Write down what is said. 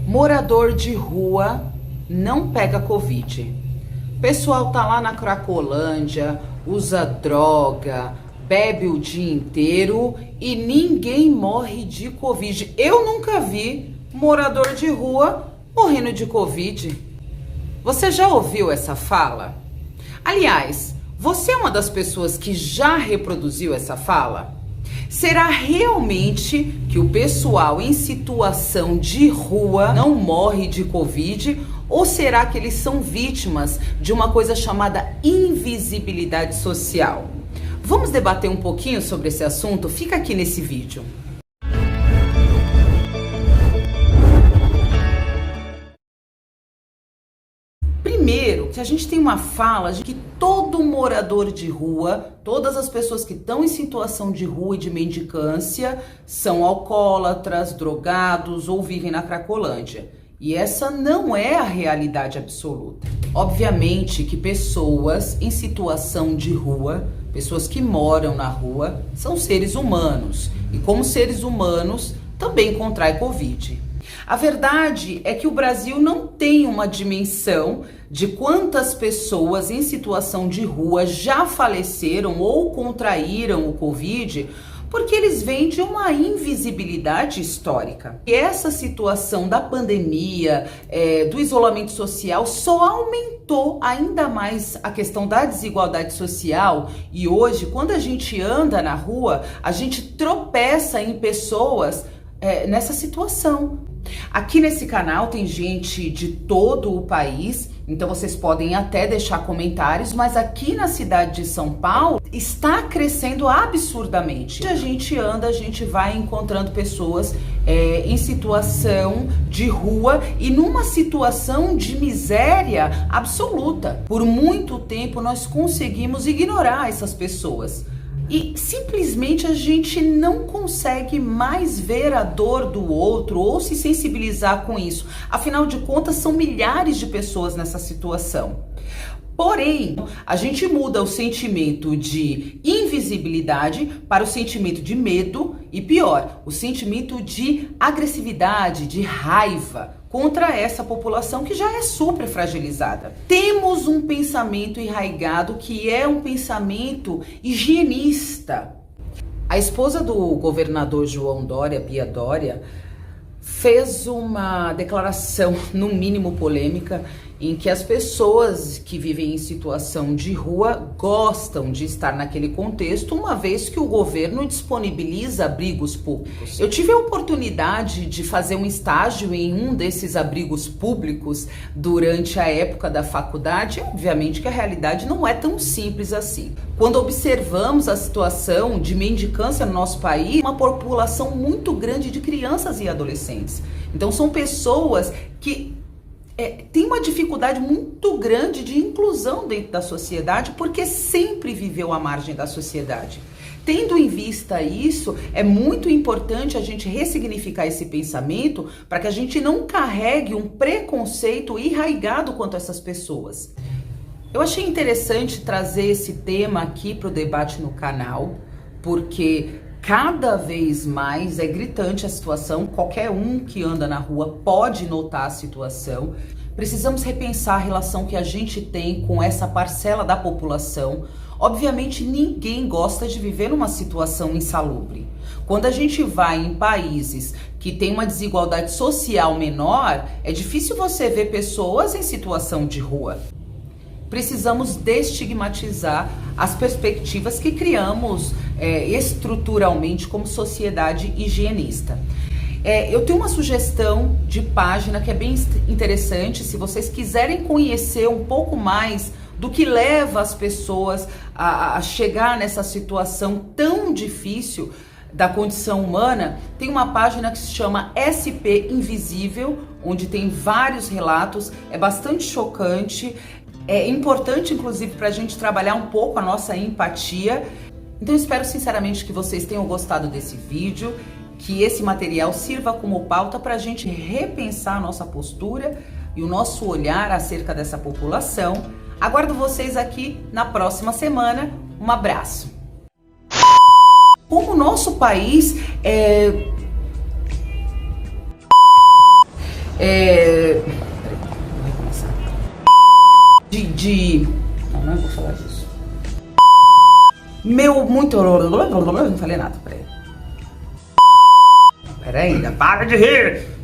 Morador de rua não pega Covid. Pessoal tá lá na Cracolândia, usa droga, bebe o dia inteiro e ninguém morre de Covid. Eu nunca vi morador de rua morrendo de Covid. Você já ouviu essa fala? Aliás, você é uma das pessoas que já reproduziu essa fala? Será realmente que o pessoal em situação de rua não morre de Covid? Ou será que eles são vítimas de uma coisa chamada invisibilidade social? Vamos debater um pouquinho sobre esse assunto? Fica aqui nesse vídeo. Primeiro, que a gente tem uma fala de que todo morador de rua, todas as pessoas que estão em situação de rua e de mendicância são alcoólatras, drogados ou vivem na Cracolândia. E essa não é a realidade absoluta. Obviamente que pessoas em situação de rua, pessoas que moram na rua, são seres humanos. E como seres humanos, também contrai Covid. A verdade é que o Brasil não tem uma dimensão de quantas pessoas em situação de rua já faleceram ou contraíram o Covid, porque eles vêm de uma invisibilidade histórica. E essa situação da pandemia, do isolamento social, só aumentou ainda mais a questão da desigualdade social. E hoje, quando a gente anda na rua, a gente tropeça em pessoas nessa situação. Aqui nesse canal tem gente de todo o país, então vocês podem até deixar comentários, mas aqui na cidade de São Paulo está crescendo absurdamente. A gente anda, a gente vai encontrando pessoas em situação de rua e numa situação de miséria absoluta. Por muito tempo nós conseguimos ignorar essas pessoas. E simplesmente a gente não consegue mais ver a dor do outro ou se sensibilizar com isso. Afinal de contas, são milhares de pessoas nessa situação. Porém, a gente muda o sentimento de invisibilidade para o sentimento de medo e, pior, o sentimento de agressividade, de raiva contra essa população que já é super fragilizada. Temos um pensamento enraizado que é um pensamento higienista. A esposa do governador João Dória, Bia Dória, fez uma declaração, no mínimo polêmica, em que as pessoas que vivem em situação de rua gostam de estar naquele contexto, uma vez que o governo disponibiliza abrigos públicos. Eu tive a oportunidade de fazer um estágio em um desses abrigos públicos durante a época da faculdade. Obviamente que a realidade não é tão simples assim. Quando observamos a situação de mendicância no nosso país, uma população muito grande de crianças e adolescentes. Então são pessoas que tem uma dificuldade muito grande de inclusão dentro da sociedade, porque sempre viveu à margem da sociedade. Tendo em vista isso, é muito importante a gente ressignificar esse pensamento para que a gente não carregue um preconceito enraizado quanto a essas pessoas. Eu achei interessante trazer esse tema aqui para o debate no canal, porque cada vez mais é gritante a situação, qualquer um que anda na rua pode notar a situação. Precisamos repensar a relação que a gente tem com essa parcela da população. Obviamente ninguém gosta de viver numa situação insalubre. Quando a gente vai em países que tem uma desigualdade social menor, é difícil você ver pessoas em situação de rua. Precisamos destigmatizar as perspectivas que criamos estruturalmente como sociedade higienista. Eu tenho uma sugestão de página que é bem interessante, se vocês quiserem conhecer um pouco mais do que leva as pessoas a chegar nessa situação tão difícil da condição humana. Tem uma página que se chama SP Invisível, onde tem vários relatos, é bastante chocante. É importante, inclusive, para a gente trabalhar um pouco a nossa empatia. Então, eu espero sinceramente que vocês tenham gostado desse vídeo, que esse material sirva como pauta para a gente repensar a nossa postura e o nosso olhar acerca dessa população. Aguardo vocês aqui na próxima semana. Um abraço. Como o nosso país Peraí, vou recomeçar. Não vou falar disso. Não falei nada, peraí. Peraí, ainda para de rir!